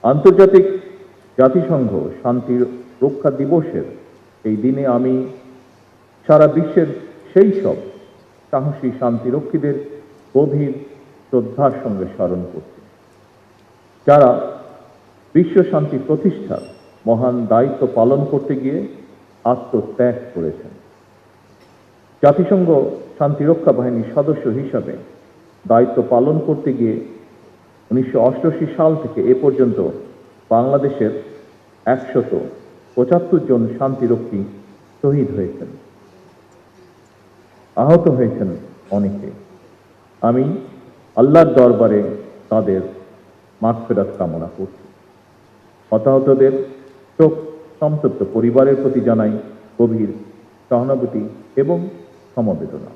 আন্তর্জাতিক জাতিসংঘ শান্তি রক্ষা দিবসের এই দিনে আমি সারা বিশ্বের সেই সব সাহসী শান্তিরক্ষীদের গভীর শ্রদ্ধার সঙ্গে স্মরণ করছি, যারা বিশ্ব শান্তি প্রতিষ্ঠার মহান দায়িত্ব পালন করতে গিয়ে আত্মত্যাগ করেছেন। জাতিসংঘ শান্তিরক্ষা বাহিনীর সদস্য হিসাবে দায়িত্ব পালন করতে গিয়ে 1988 সাল থেকে এ পর্যন্ত বাংলাদেশের 175 জন শান্তিরক্ষী শহীদ হয়েছেন, আহত হয়েছেন অনেকে। আমি আল্লাহর দরবারে তাদের মাগফিরাত কামনা করছি। হতাহতদের শোক সন্তপ্ত পরিবারের প্রতি জানাই গভীর সহানুভূতি এবং সমবেদনা।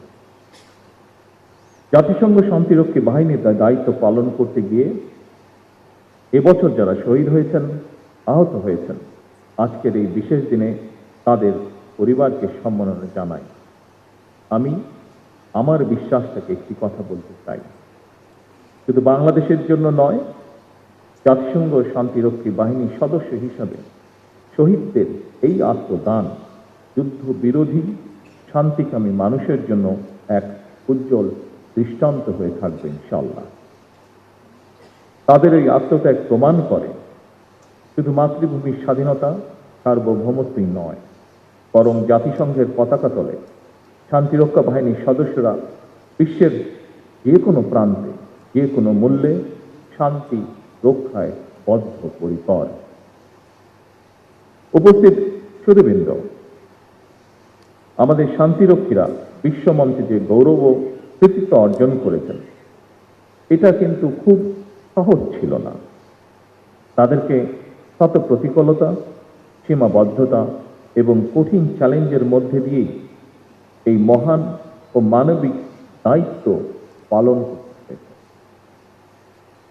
জাতিসংঘ শান্তিরক্ষী বাহিনীর দায়িত্ব পালন করতে গিয়ে এবছর যারা শহীদ হয়েছেন, আহত হয়েছেন, আজকের এই বিশেষ দিনে তাদের পরিবারকে সম্মাননা জানাই। আমি আমার বিশ্বাস থেকে একটি কথা বলতে চাই, শুধু বাংলাদেশের জন্য নয়, জাতিসংঘ শান্তিরক্ষী বাহিনীর সদস্য হিসাবে শহীদদের এই আত্মদান যুদ্ধ বিরোধী শান্তিকামী মানুষের জন্য এক উজ্জ্বল দৃষ্টান্ত হয়ে থাকবে ইনশাআল্লাহ। তাদের এই আত্মত্যাগ প্রমাণ করে শুধু মাতৃভূমির স্বাধীনতা সার্বভৌমত্বই নয়, বরং জাতিসংঘের পতাকা তলে শান্তিরক্ষা বাহিনীর সদস্যরা বিশ্বের যে কোনো প্রান্তে যে কোনো মূল্যে শান্তি রক্ষায় বদ্ধপরিকর। উপস্থিত সুধীবৃন্দ, আমাদের শান্তিরক্ষীরা বিশ্বমঞ্চে যে গৌরব ও কৃতিত্ব অর্জন করেছেন, এটা কিন্তু খুব সহজ ছিল না। তাদেরকে শত প্রতিকূলতা, সীমাবদ্ধতা এবং কঠিন চ্যালেঞ্জের মধ্যে দিয়েই এই মহান ও মানবিক দায়িত্ব পালন করতে হয়েছে।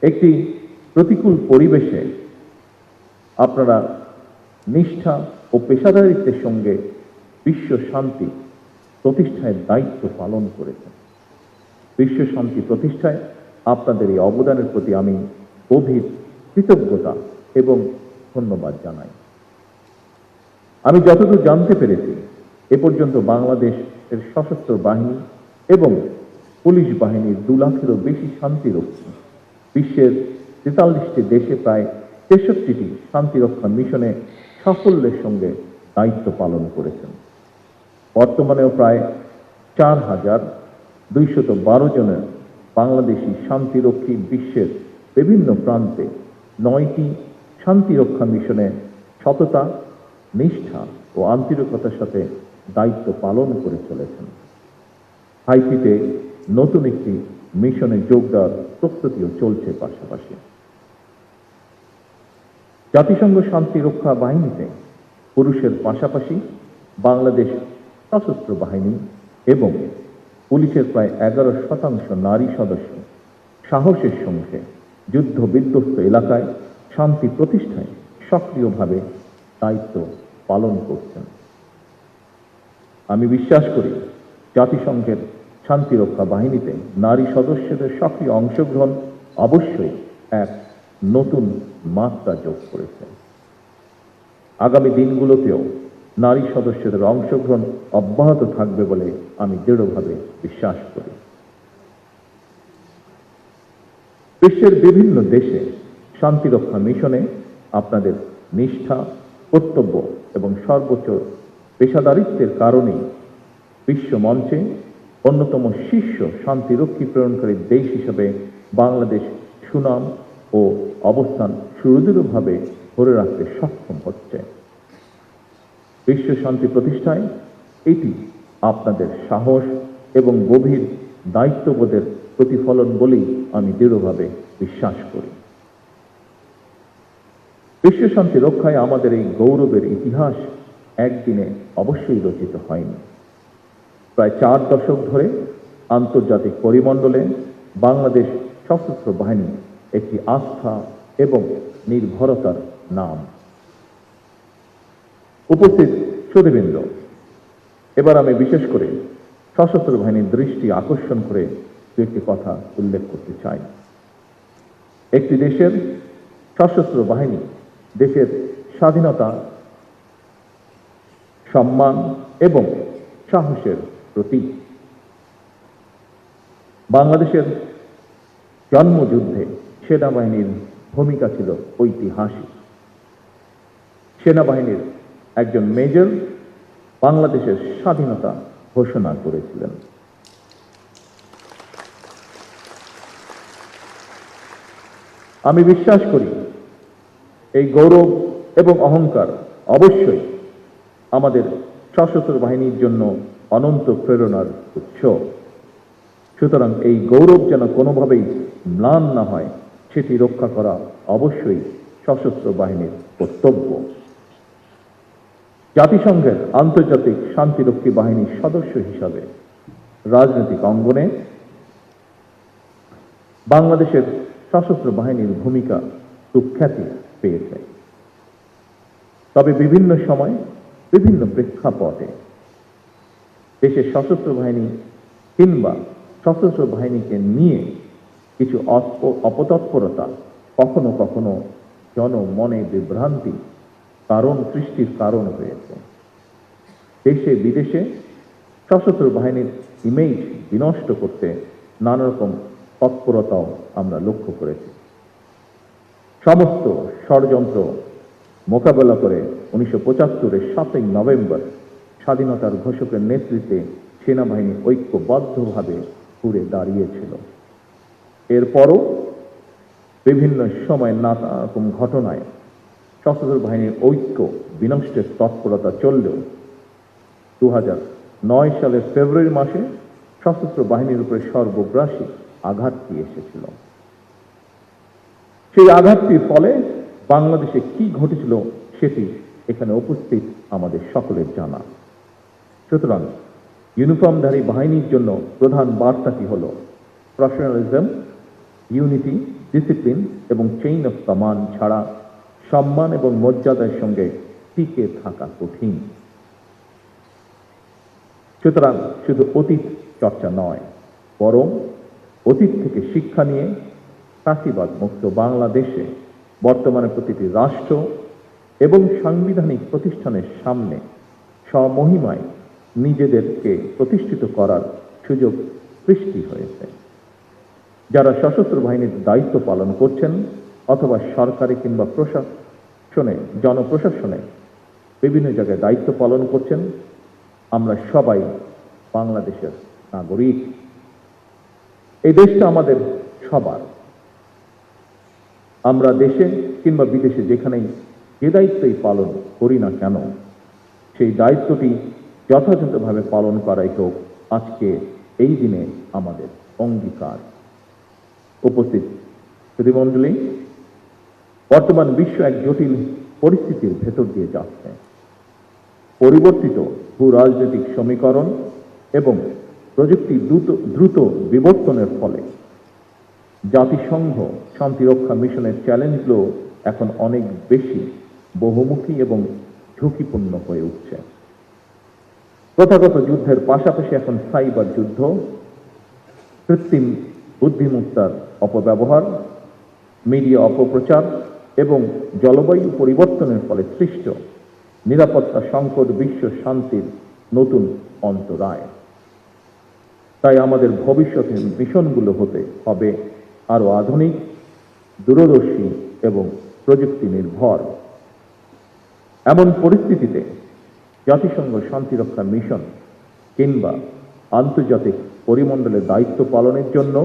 একটি প্রতিকূল পরিবেশে আপনারা নিষ্ঠা ও পেশাদারিত্বের সঙ্গে বিশ্ব শান্তি প্রতিষ্ঠায় দায়িত্ব পালন করেছেন। বিশ্ব শান্তি প্রতিষ্ঠায় আপনাদের এই অবদানের প্রতি আমি গভীর কৃতজ্ঞতা এবং ধন্যবাদ জানাই। আমি যতদূর জানতে পেরেছি, এ পর্যন্ত বাংলাদেশের সশস্ত্র বাহিনী এবং পুলিশ বাহিনীর 2 লাখেরও বেশি শান্তিরক্ষী বিশ্বের 43টি দেশে প্রায় 63টি শান্তিরক্ষা মিশনে সাফল্যের সঙ্গে দায়িত্ব পালন করেছেন। বর্তমানেও প্রায় 4,212 জনের বাংলাদেশি শান্তিরক্ষী বিশ্বের বিভিন্ন প্রান্তে 9টি শান্তিরক্ষা মিশনে সততা, নিষ্ঠা ও আন্তরিকতার সাথে দায়িত্ব পালন করে চলেছেন। হাইতিতে নতুন একটি মিশনে যোগ দেওয়ার প্রস্তুতিও চলছে। পাশাপাশি জাতিসংঘ শান্তিরক্ষা বাহিনীতে পুরুষের পাশাপাশি বাংলাদেশ সশস্ত্র বাহিনী এবং পুলিশের প্রায় 11% নারী সদস্য সাহসের সঙ্গে যুদ্ধ বিধ্বস্ত এলাকায় শান্তি প্রতিষ্ঠায় সক্রিয়ভাবে দায়িত্ব পালন করছেন। আমি বিশ্বাস করি জাতিসংঘের শান্তিরক্ষা বাহিনীতে নারী সদস্যদের সক্রিয় অংশগ্রহণ অবশ্যই এক নতুন মাত্রা যোগ করেছে। আগামী দিনগুলোতেও নারী সদস্যদের অংশগ্রহণ অব্যাহত থাকবে বলে আমি দৃঢ়ভাবে বিশ্বাস করি। বিশ্বের বিভিন্ন দেশে শান্তিরক্ষা মিশনে আপনাদের নিষ্ঠা, কর্তব্য এবং সর্বোচ্চ পেশাদারিত্বের কারণেই বিশ্ব মঞ্চে অন্যতম শীর্ষ শান্তিরক্ষী প্রেরণকারী দেশ হিসেবে বাংলাদেশ সুনাম ও অবস্থান সুদৃঢ়ভাবে ধরে রাখতে সক্ষম হচ্ছে। বিশ্ব শান্তি প্রতিষ্ঠায় এটি আপনাদের সাহস এবং গভীর দায়িত্ববোধের প্রতিফলন বলেই আমি দৃঢ়ভাবে বিশ্বাস করি। বিশ্ব শান্তি রক্ষায় আমাদের এই গৌরবের ইতিহাস একদিনে অবশ্যই রচিত হয়নি। প্রায় 4 দশক ধরে আন্তর্জাতিক পরিমণ্ডলে বাংলাদেশ সশস্ত্র বাহিনী একটি আস্থা এবং নির্ভরতার নাম। উপস্থিত সুধীবৃন্দ, এবার আমি বিশেষ করে সশস্ত্র বাহিনীর দৃষ্টি আকর্ষণ করে একটি কথা উল্লেখ করতে চাই। একটি দেশের সশস্ত্র বাহিনী দেশের স্বাধীনতা, সম্মান এবং সাহসের প্রতীক। বাংলাদেশের জন্মযুদ্ধে সেনাবাহিনীর ভূমিকা ছিল ঐতিহাসিক। সেনাবাহিনীর একজন মেজর বাংলাদেশের স্বাধীনতা ঘোষণা করেছিলেন। আমি বিশ্বাস করি এই গৌরব এবং অহংকার অবশ্যই আমাদের সশস্ত্র বাহিনীর জন্য অনন্ত প্রেরণার উৎস। সুতরাং এই গৌরব যেন কোনোভাবেই ম্লান না হয়, সেটি রক্ষা করা অবশ্যই সশস্ত্র বাহিনীর কর্তব্য। জাতিসংঘের আন্তর্জাতিক শান্তিরক্ষী বাহিনীর সদস্য হিসাবে রাজনৈতিক অঙ্গনে বাংলাদেশের সশস্ত্র বাহিনীর ভূমিকা সুখ্যাতি পেয়েছে। তবে বিভিন্ন সময় বিভিন্ন প্রেক্ষাপটে দেশের সশস্ত্র বাহিনী কিংবা সশস্ত্র বাহিনীকে নিয়ে কিছু অপতৎপরতা কখনো কখনো জনমনে বিভ্রান্তি সৃষ্টির কারণ হয়েছে। দেশে বিদেশে সশস্ত্র বাহিনীর ইমেজ বিনষ্ট করতে নানা রকম তৎপরতাও আমরা লক্ষ্য করেছি। সমস্ত ষড়যন্ত্র মোকাবেলা করে 1975-এর 7ই নভেম্বর স্বাধীনতার ঘোষকের নেতৃত্বে সেনাবাহিনী ঐক্যবদ্ধভাবে ঘুরে দাঁড়িয়েছিল। এরপরও বিভিন্ন সময় নানা রকম ঘটনায় সশস্ত্র বাহিনীর ঐক্য বিনষ্টের তৎপরতা চললেও 2009 সালের ফেব্রুয়ারি মাসে সশস্ত্র বাহিনীর উপরে সর্বগ্রাসী আঘাতটি এসেছিল। সেই আঘাতটির ফলে বাংলাদেশে কি ঘটেছিল সেটি এখানে উপস্থিত আমাদের সকলের জানা। সুতরাং ইউনিফর্মধারী বাহিনীর জন্য প্রধান বার্তাটি হল প্রফেশনালিজম, ইউনিটি, ডিসিপ্লিন এবং চেইন অফ কমান্ড ছাড়া সম্মান এবং মর্যাদার সঙ্গে টিকে থাকা কঠিন। সুতরাং শুধু অতীত চর্চা নয়, বরং অতীত থেকে শিক্ষা নিয়ে ফ্যাসিবাদ মুক্ত বাংলাদেশে বর্তমানে প্রতিটি রাষ্ট্র এবং সাংবিধানিক প্রতিষ্ঠানের সামনে স্বমহিমায় নিজেদেরকে প্রতিষ্ঠিত করার সুযোগ সৃষ্টি হয়েছে। যারা সশস্ত্র বাহিনীর দায়িত্ব পালন করছেন অথবা সরকারি কিংবা প্রশাসনে, জনপ্রশাসনে বিভিন্ন জায়গায় দায়িত্ব পালন করছেন, আমরা সবাই বাংলাদেশের নাগরিক। এই দেশটা আমাদের সবার। আমরা দেশে কিংবা বিদেশে যেখানেই যে দায়িত্বই পালন করি না কেন, সেই দায়িত্বটি যথাযথভাবে পালন করাই হোক আজকে এই দিনে আমাদের অঙ্গীকার। উপস্থিত সুধীমণ্ডলী, বর্তমান বিশ্ব এক জটিল পরিস্থিতির ভেতর দিয়ে যাচ্ছে। পরিবর্তিত ভূ রাজনৈতিক সমীকরণ এবং প্রযুক্তি দ্রুত বিবর্তনের ফলে জাতিসংঘ শান্তিরক্ষা মিশনের চ্যালেঞ্জগুলো এখন অনেক বেশি বহুমুখী এবং ঝুঁকিপূর্ণ হয়ে উঠছে। প্রথাগত যুদ্ধের পাশাপাশি এখন সাইবার যুদ্ধ, কৃত্রিম বুদ্ধিমত্তার অপব্যবহার, মিডিয়া অপপ্রচার এবং জলবায়ু পরিবর্তনের ফলে সৃষ্ট নিরাপত্তা সংকট বিশ্ব শান্তির নতুন অন্তরায়। তাই আমাদের ভবিষ্যতের মিশনগুলো হতে হবে আরো আধুনিক, দূরদর্শী এবং প্রযুক্তি নির্ভর। এমন পরিস্থিতিতে জাতিসংঘ শান্তিরক্ষা মিশন কিংবা আন্তর্জাতিক পরিমণ্ডলে দায়িত্ব পালনের জন্য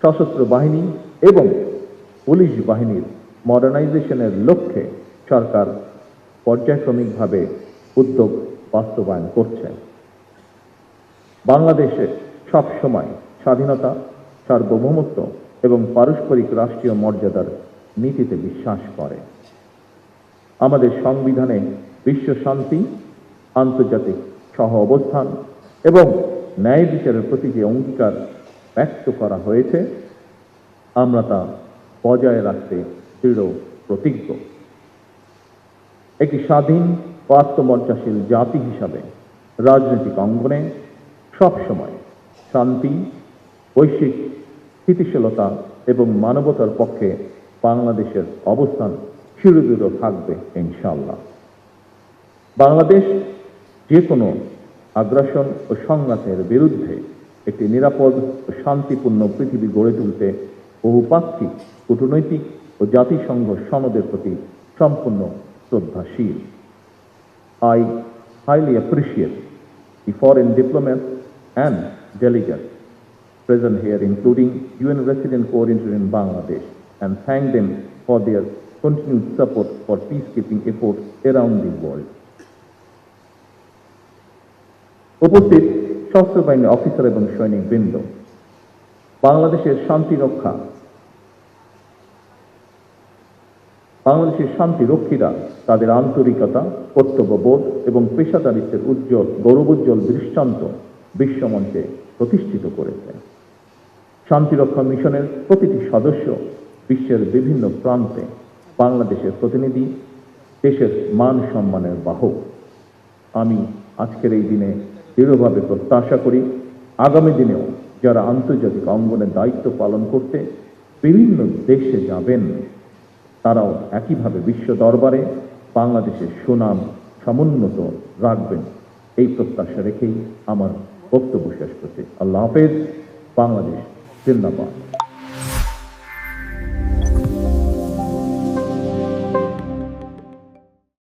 সশস্ত্র বাহিনী এবং পুলিশ বাহিনীর মডার্নাইজেশনের লক্ষ্যে সরকার পর্যায়ক্রমিকভাবে উদ্যোগ বাস্তবায়ন করছে। বাংলাদেশে সবসময় স্বাধীনতা, সার্বভৌমত্ব এবং পারস্পরিক রাষ্ট্রীয় মর্যাদার নীতিতে বিশ্বাস করে। আমাদের সংবিধানে বিশ্ব শান্তি, আন্তর্জাতিক সহ অবস্থান এবং ন্যায় বিচারের প্রতি যে অঙ্গীকার ব্যক্ত করা হয়েছে, আমরা তা বজায় রাখতে দৃঢ় প্রতিজ্ঞ। একটি স্বাধীন ও আত্মমর্যাশীল জাতি হিসাবে রাজনৈতিক অঙ্গনে সবসময় শান্তি, বৈশ্বিক স্থিতিশীলতা এবং মানবতার পক্ষে বাংলাদেশের অবস্থান চিরদৃঢ় থাকবে ইনশাআল্লাহ। বাংলাদেশ যে কোনো আগ্রাসন ও সংঘাতের বিরুদ্ধে একটি নিরাপদ ও শান্তিপূর্ণ পৃথিবী গড়ে তুলতে বহুপাক্ষিক কূটনৈতিক ও জাতিসংঘ সনদের প্রতি সম্পূর্ণ শ্রদ্ধাশীল। I highly appreciate the foreign diplomats and delegates present here, including UN Resident Coordinator in Bangladesh, and thank them for their continued support for peacekeeping efforts around the world. উপস্থিত সশস্ত্র বাহিনীর অফিসার এবং সৈনিকবৃন্দ, বাংলাদেশের শান্তিরক্ষীরা তাদের আন্তরিকতা, কর্তব্যবোধ এবং পেশাদারিত্বের গৌরবোজ্জ্বল দৃষ্টান্ত বিশ্বমঞ্চে প্রতিষ্ঠিত করেছে। শান্তিরক্ষা মিশনের প্রতিটি সদস্য বিশ্বের বিভিন্ন প্রান্তে বাংলাদেশের প্রতিনিধি, দেশের মান সম্মানের বাহক। আমি আজকের এই দিনে দৃঢ়ভাবে প্রত্যাশা করি, আগামী দিনেও যারা আন্তর্জাতিক অঙ্গনে দায়িত্ব পালন করতে বিভিন্ন দেশে যাবেন, তারাও একইভাবে বিশ্ব দরবারে বাংলাদেশের সুনাম সমুন্নত রাখবেন, এই প্রত্যাশা রেখেই আমার বক্তব্য শেষ করছি। আল্লাহ হাফেজ। বাংলাদেশ জিন্দাবাদ।